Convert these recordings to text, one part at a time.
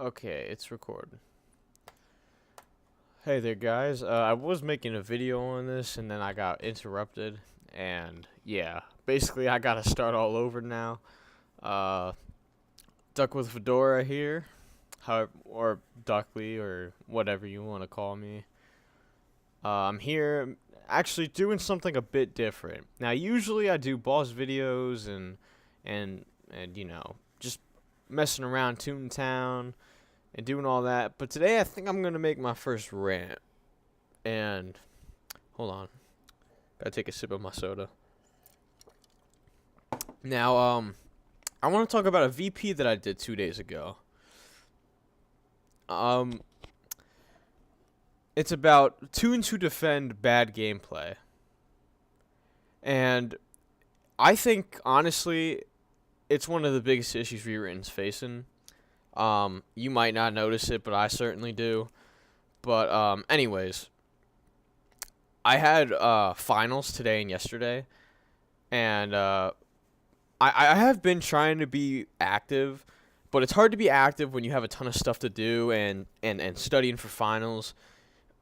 Okay, it's recording. Hey there, guys. I was making a video on this, and then I got interrupted, and yeah, basically I gotta start all over now. Uh, Duck with Fedora here, or Duckley, or whatever you want to call me. I'm here, actually doing something a bit different. Now, usually I do boss videos and just messing around Toontown and doing all that. But today I think I'm gonna make my first rant. And hold on, gotta take a sip of my soda. Now, I want to talk about a VP that I did 2 days ago. It's about toons who defend bad gameplay, and I think honestly, it's one of the biggest issues rewritten's facing. You might not notice it, but I certainly do. But anyways, I had finals today and yesterday, and I have been trying to be active, but it's hard to be active when you have a ton of stuff to do and studying for finals.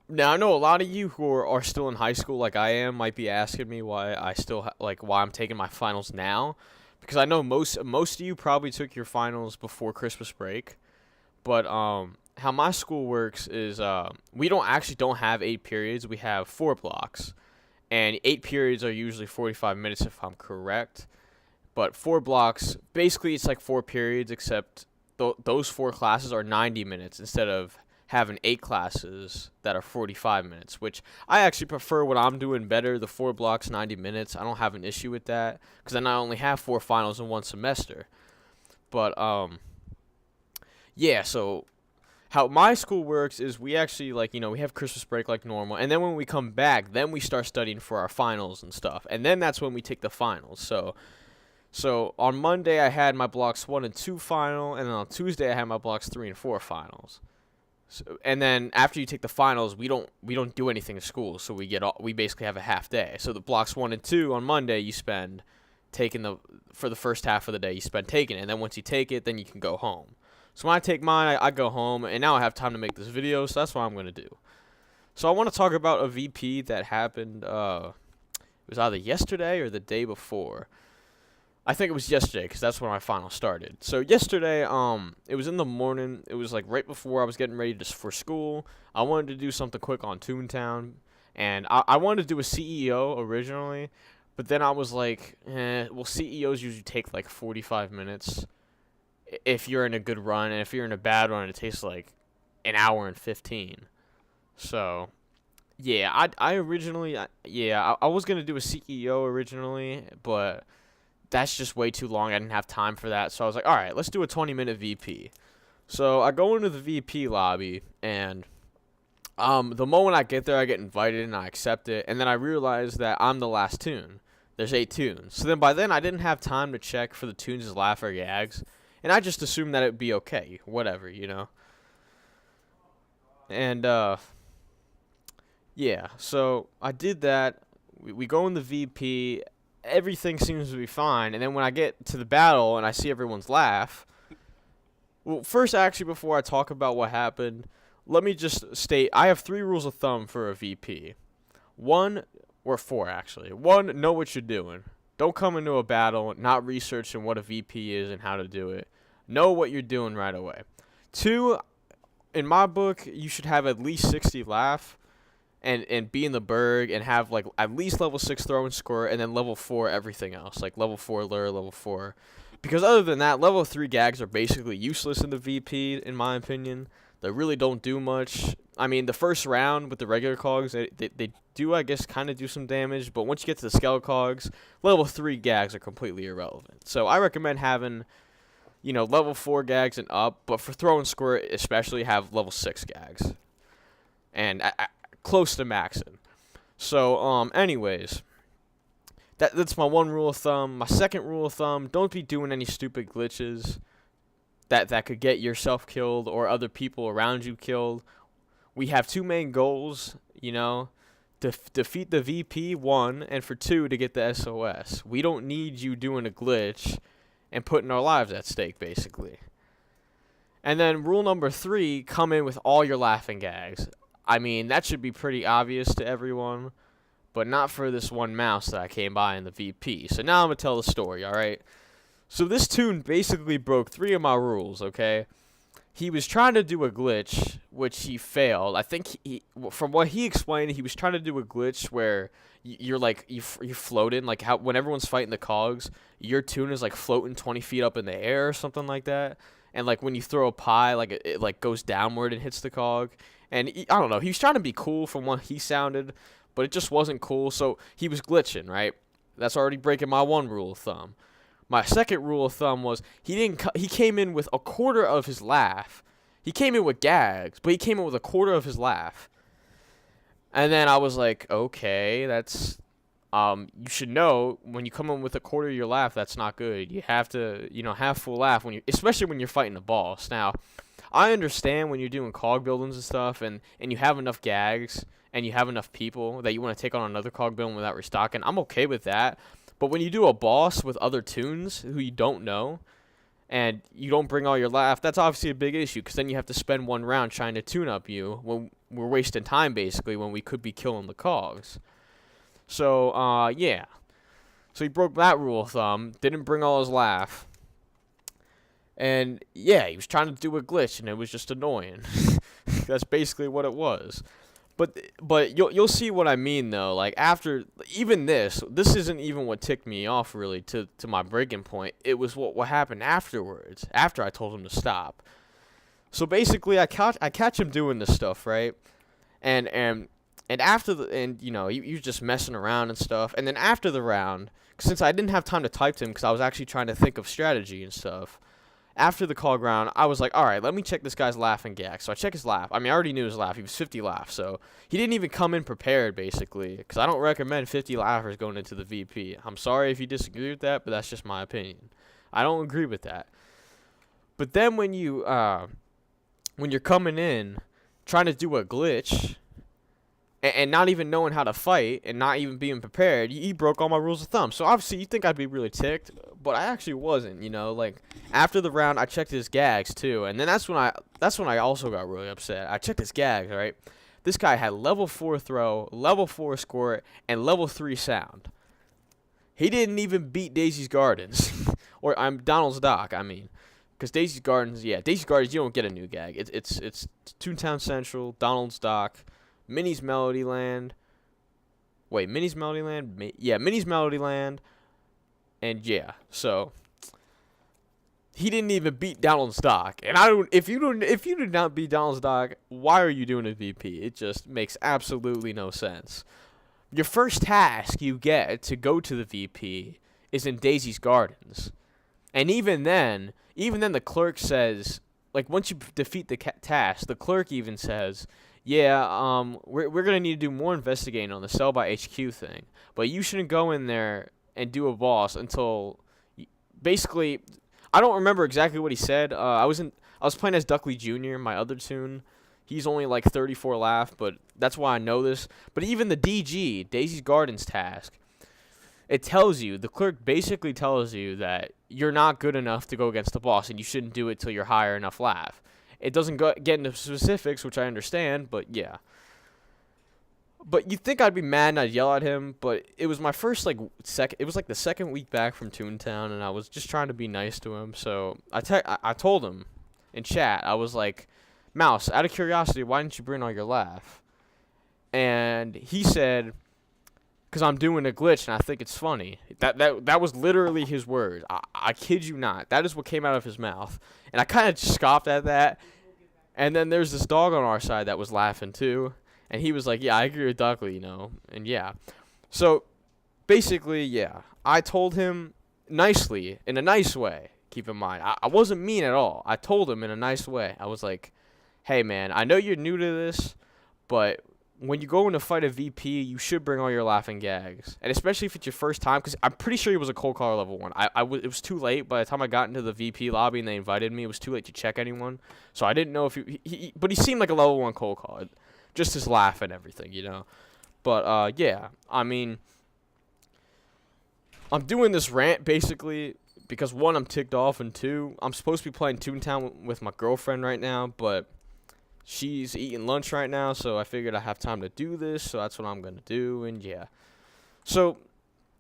Now I know a lot of you who are still in high school, like I am, might be asking me why I still why I'm taking my finals now. Because I know most of you probably took your finals before Christmas break, but how my school works is we don't have 8 periods. We have 4 blocks, and 8 periods are usually 45 minutes if I'm correct. But 4 blocks, basically it's like 4 periods, except those 4 classes are 90 minutes instead of having 8 classes that are 45 minutes, which I actually prefer what I'm doing better, the 4 blocks, 90 minutes. I don't have an issue with that because then I only have 4 finals in one semester. But, yeah, so how my school works is we actually, we have Christmas break like normal, and then when we come back, then we start studying for our finals and stuff, and then that's when we take the finals. So on Monday, I had my blocks 1 and 2 final, and then on Tuesday, I had my blocks 3 and 4 finals. So, and then after you take the finals, we don't do anything in school, so we basically have a half day. So the blocks 1 and 2 on Monday you spend for the first half of the day you spend taking it, and then once you take it, then you can go home. So when I take mine, I go home, and now I have time to make this video, so that's what I'm gonna do. So I want to talk about a VP that happened. It was either yesterday or the day before. I think it was yesterday because that's when my final started. So yesterday, it was in the morning. It was like right before I was getting ready for school. I wanted to do something quick on Toontown, and I wanted to do a CEO originally, but then I was like, well, CEOs usually take like 45 minutes if you're in a good run, and if you're in a bad run, it takes like an hour and 15. So yeah, I originally, I was gonna do a CEO originally, but that's just way too long. I didn't have time for that. So I was like, all right, let's do a 20-minute VP. So I go into the VP lobby, and the moment I get there, I get invited, and I accept it. And then I realize that I'm the last toon. There's 8 toons. So then by then, I didn't have time to check for the toons' laugh or gags. And I just assumed that it would be okay. Whatever, you know. And, yeah. So I did that. We go in the VP. Everything seems to be fine, and then when I get to the battle and I see everyone's laugh, well, first, actually, before I talk about what happened, let me just state I have 3 rules of thumb for a VP. 1, or 4 actually. 1, know what you're doing. Don't come into a battle not researching what a VP is and how to do it. Know what you're doing right away. 2, in my book, you should have at least 60 laugh. And be in the Berg and have like at least level 6 throw and score, and then level 4 everything else, like level 4 lure, level 4. Because other than that, level 3 gags are basically useless in the VP, in my opinion. They really don't do much. I mean, the first round with the regular cogs, they do, I guess, kind of do some damage, but once you get to the skeleton cogs, level 3 gags are completely irrelevant. So I recommend having, level 4 gags and up, but for throw and score especially, have level 6 gags. And close to maxing. So, anyways, that's my 1 rule of thumb. My 2nd rule of thumb, don't be doing any stupid glitches that could get yourself killed or other people around you killed. We have 2 main goals, defeat the VP, 1, and for 2, to get the SOS. We don't need you doing a glitch and putting our lives at stake, basically. And then rule number 3, come in with all your laughing gags. I mean, that should be pretty obvious to everyone, but not for this one mouse that I came by in the VP. So now I'm going to tell the story, alright? So this toon basically broke 3 of my rules, okay? He was trying to do a glitch, which he failed. I think from what he explained, he was trying to do a glitch where you're like, you're floating, like how when everyone's fighting the cogs, your toon is like floating 20 feet up in the air or something like that. And like when you throw a pie, like it like goes downward and hits the cog. And I don't know, he was trying to be cool from what he sounded, but it just wasn't cool. So he was glitching, right? That's already breaking my one rule of thumb. My second rule of thumb was he came in with a quarter of his laugh. He came in with gags, but he came in with a quarter of his laugh. And then I was like, okay, that's you should know when you come in with a quarter of your laugh, that's not good. You have to, have full laugh especially when you're fighting a boss. Now, I understand when you're doing cog buildings and stuff, and you have enough gags and you have enough people that you want to take on another cog building without restocking. I'm okay with that. But when you do a boss with other toons who you don't know, and you don't bring all your laugh, that's obviously a big issue, because then you have to spend one round trying to tune up you when we're wasting time, basically, when we could be killing the cogs. So, yeah. So he broke that rule of thumb, didn't bring all his laugh. And, yeah, he was trying to do a glitch, and it was just annoying. That's basically what it was. But you'll see what I mean, though. Like, after even this isn't even what ticked me off, really, to my breaking point. It was what happened afterwards, after I told him to stop. So basically, I catch him doing this stuff, right? And after he was just messing around and stuff. And then after the round, since I didn't have time to type to him because I was actually trying to think of strategy and stuff. After the call round, I was like, all right, let me check this guy's laugh and gag. So I check his laugh. I mean, I already knew his laugh. He was 50 laughs. So he didn't even come in prepared, basically, because I don't recommend 50 laughers going into the VP. I'm sorry if you disagree with that, but that's just my opinion. I don't agree with that. But then when you're coming in trying to do a glitch and not even knowing how to fight and not even being prepared, he broke all my rules of thumb. So obviously you think I'd be really ticked, but I actually wasn't, Like after the round I checked his gags too, and then that's when I also got really upset. I checked his gags, right? This guy had level 4 throw, level 4 squirt, and level 3 sound. He didn't even beat Daisy's Gardens. Or I'm Donald's Dock, I mean. Because Daisy's Gardens, you don't get a new gag. It's Toontown Central, Donald's Dock, Minnie's Melody Land. Wait, Minnie's Melody Land? Minnie's Melody Land. And yeah, so he didn't even beat Donald's Dock. And if you did not beat Donald's Dock, why are you doing a VP? It just makes absolutely no sense. Your first task you get to go to the VP is in Daisy's Gardens. And even then the clerk says, like, once you defeat the task, the clerk even says, yeah, we're going to need to do more investigating on the Sell by HQ thing. But you shouldn't go in there and do a boss until, basically, I don't remember exactly what he said. I was playing as Duckley Jr., my other toon. He's only like 34 laugh, but that's why I know this. But even the DG, Daisy's Gardens task, it tells you, the clerk basically tells you that you're not good enough to go against the boss, and you shouldn't do it till you're higher enough laugh. It doesn't get into specifics, which I understand, but yeah. But you'd think I'd be mad and I'd yell at him, but it was my first, it was like the second week back from Toontown, and I was just trying to be nice to him, so I told him in chat, I was like, Mouse, out of curiosity, why didn't you bring all your laugh? And he said, because I'm doing a glitch and I think it's funny. That was literally his words. I kid you not. That is what came out of his mouth. And I kind of scoffed at that. And then there's this dog on our side that was laughing too. And he was like, yeah, I agree with Duckley, And yeah. So basically, yeah. I told him nicely, in a nice way, keep in mind. I wasn't mean at all. I told him in a nice way. I was like, hey, man, I know you're new to this, but when you go in to fight a VP, you should bring all your laughing gags. And especially if it's your first time, because I'm pretty sure he was a cold caller level 1. It was too late. By the time I got into the VP lobby and they invited me, it was too late to check anyone. So I didn't know if but he seemed like a level 1 cold caller. Just his laugh and everything, But, yeah, I mean, I'm doing this rant basically because one, I'm ticked off, and two, I'm supposed to be playing Toontown with my girlfriend right now, but she's eating lunch right now, so I figured I have time to do this, so that's what I'm going to do, and yeah. So,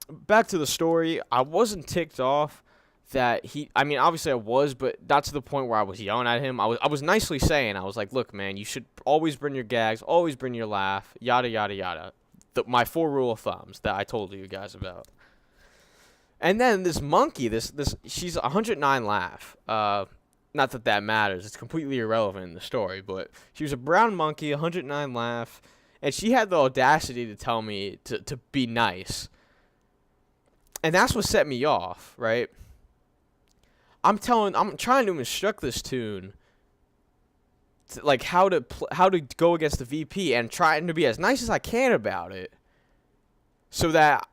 back to the story, I wasn't ticked off that obviously I was, but not to the point where I was yelling at him. I was nicely saying, I was like, look, man, you should always bring your gags, always bring your laugh, yada, yada, yada. My 4 rule of thumbs that I told you guys about. And then this monkey, she's 109 laugh. Not that that matters. It's completely irrelevant in the story. But she was a brown monkey, 109 laugh. And she had the audacity to tell me to be nice. And that's what set me off, right? I'm trying to instruct this toon, like how to go against the VP, and trying to be as nice as I can about it, so that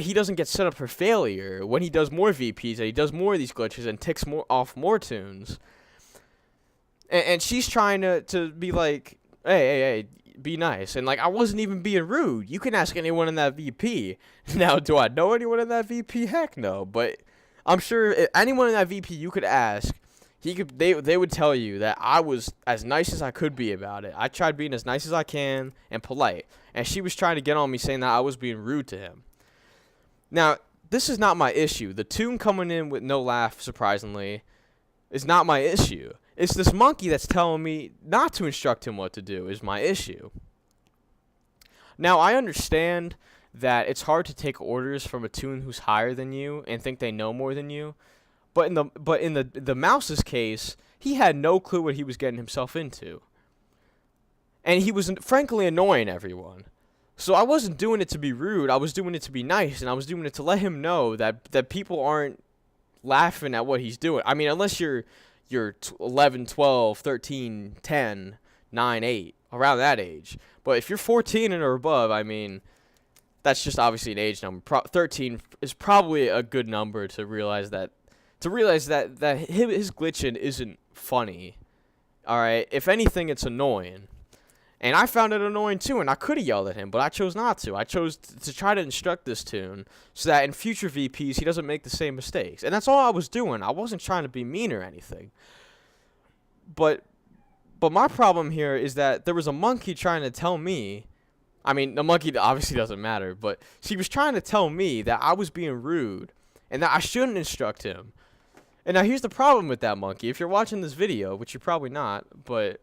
he doesn't get set up for failure when he does more VPs and he does more of these glitches and ticks off more toons. And she's trying to be like, hey, be nice. And like, I wasn't even being rude. You can ask anyone in that VP. Now, do I know anyone in that VP? Heck no. But I'm sure if anyone in that VP you could ask, they would tell you that I was as nice as I could be about it. I tried being as nice as I can and polite. And she was trying to get on me saying that I was being rude to him. Now, this is not my issue. The toon coming in with no laugh, surprisingly, is not my issue. It's this monkey that's telling me not to instruct him what to do is my issue. Now, I understand that it's hard to take orders from a toon who's higher than you and think they know more than you. But in the mouse's case, he had no clue what he was getting himself into. And he was frankly annoying everyone. So I wasn't doing it to be rude. I was doing it to be nice, and I was doing it to let him know that people aren't laughing at what he's doing. I mean, unless you're 11, 12, 13, 10, 9, 8, around that age. But if you're 14 and or above, I mean, that's just obviously an age number. 13 is probably a good number to realize that his glitching isn't funny. All right, if anything, it's annoying. And I found it annoying too, and I could have yelled at him, but I chose not to. I chose to try to instruct this toon so that in future VPs he doesn't make the same mistakes. And that's all I was doing. I wasn't trying to be mean or anything. But my problem here is that there was a monkey trying to tell me, I mean, the monkey obviously doesn't matter, but she was trying to tell me that I was being rude and that I shouldn't instruct him. And now here's the problem with that monkey. If you're watching this video, which you're probably not, but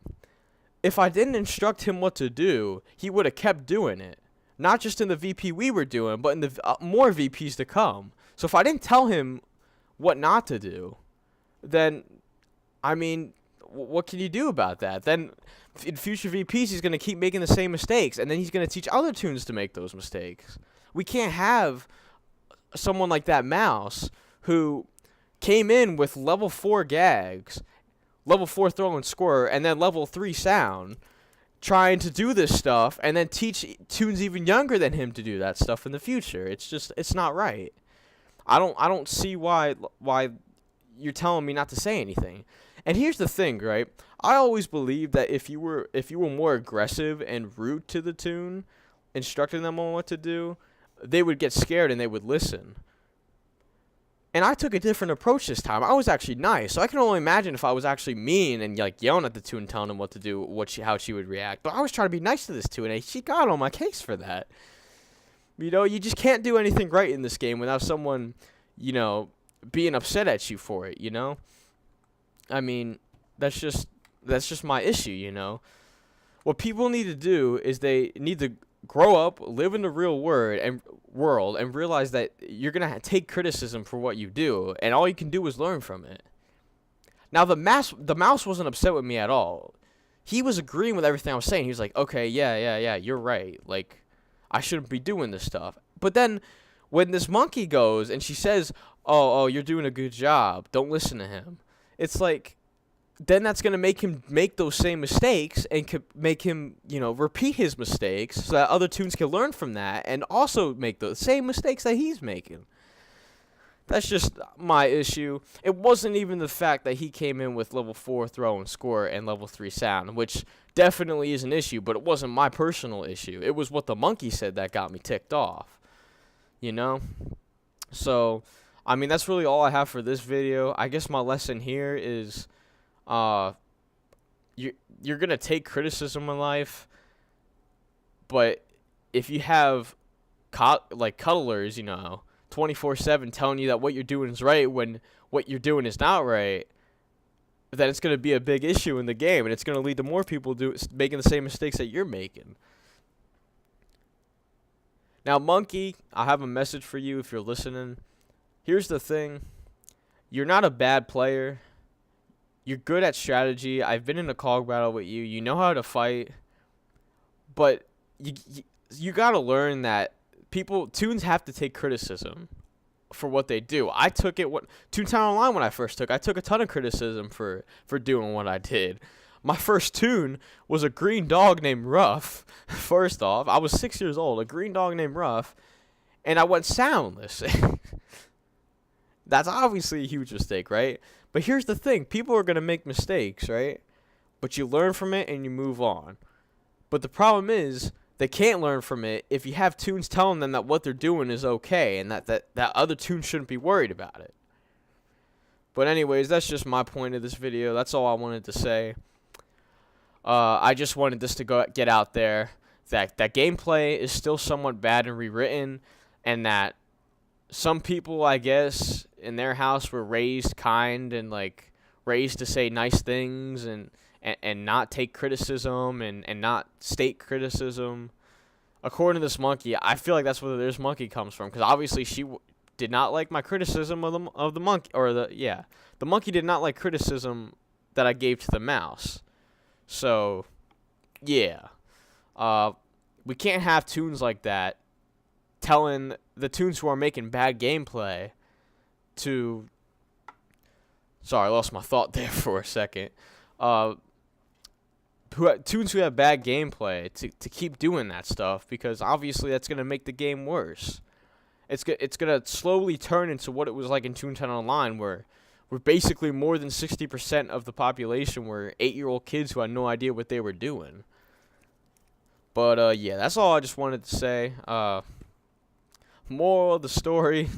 if I didn't instruct him what to do, he would have kept doing it. Not just in the VP we were doing, but in the more VPs to come. So if I didn't tell him what not to do, then, I mean, what can you do about that? Then in future VPs, he's going to keep making the same mistakes, and then he's going to teach other toons to make those mistakes. We can't have someone like that mouse who came in with level 4 gags, level 4 throw and score, and then level 3 sound, trying to do this stuff, and then teach toons even younger than him to do that stuff in the future. It's not right. I don't see why you're telling me not to say anything. And here's the thing, right? I always believed that if you were more aggressive and rude to the toon, instructing them on what to do, they would get scared and they would listen. And I took a different approach this time. I was actually nice. So I can only imagine if I was actually mean and like yelling at the toon, telling him what to do, how she would react. But I was trying to be nice to this toon, and she got on my case for that. You know, you just can't do anything right in this game without someone, you know, being upset at you for it, you know? I mean, that's just my issue, you know? What people need to do is they need to grow up, live in the real world, and realize that you're going to take criticism for what you do, and all you can do is learn from it. Now, the mouse wasn't upset with me at all. He was agreeing with everything I was saying. He was like, okay, yeah, you're right. Like, I shouldn't be doing this stuff. But then when this monkey goes and she says, oh, you're doing a good job, don't listen to him. It's like, then that's going to make him make those same mistakes and could make him, you know, repeat his mistakes so that other toons can learn from that and also make the same mistakes that he's making. That's just my issue. It wasn't even the fact that he came in with level 4 throw and score and level 3 sound, which definitely is an issue, but it wasn't my personal issue. It was what the monkey said that got me ticked off, you know? So I mean, that's really all I have for this video. I guess my lesson here is, uh, you're gonna take criticism in life, but if you have like cuddlers, 24/7 telling you that what you're doing is right when what you're doing is not right, then it's gonna be a big issue in the game, and it's gonna lead to more people making the same mistakes that you're making. Now, Monkey, I have a message for you if you're listening. Here's the thing. You're not a bad player. You're good at strategy. I've been in a cog battle with you. You know how to fight. But you got to learn that toons have to take criticism for what they do. I took it Toontown Online when I first I took a ton of criticism for doing what I did. My first toon was a green dog named Ruff. First off, I was 6 years old, a green dog named Ruff, and I went soundless. That's obviously a huge mistake, right? But here's the thing. People are going to make mistakes, right? But you learn from it and you move on. But the problem is they can't learn from it if you have toons telling them that what they're doing is okay and that other toons shouldn't be worried about it. But anyways, that's just my point of this video. That's all I wanted to say. I just wanted this to get out there that gameplay is still somewhat bad and rewritten, and that some people, I guess, in their house were raised kind and like raised to say nice things and not take criticism and not state criticism. According to this monkey, I feel like that's where this monkey comes from, because obviously she did not like my criticism of the monkey, or the monkey did not like criticism that I gave to the mouse. So, yeah, we can't have toons like that telling the toons who are making bad gameplay to. Sorry, I lost my thought there for a second. Toons who have bad gameplay to keep doing that stuff, because obviously that's gonna make the game worse. It's gonna slowly turn into what it was like in Toontown Online, where basically more than 60% of the population were 8-year-old kids who had no idea what they were doing. But yeah, that's all I just wanted to say. Moral of the story.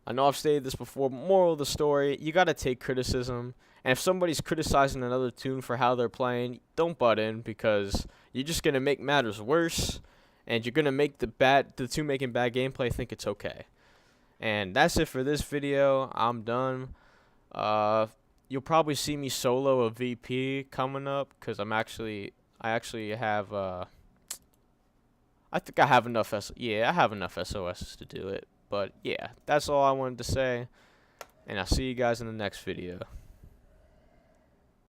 I know I've stated this before, but moral of the story, you gotta take criticism. And if somebody's criticizing another toon for how they're playing, don't butt in, because you're just gonna make matters worse, and you're gonna make the toon making bad gameplay think it's okay. And that's it for this video. I'm done. You'll probably see me solo a VP coming up, because I actually have I think I have enough I have enough SOSs to do it. But yeah, that's all I wanted to say, and I'll see you guys in the next video.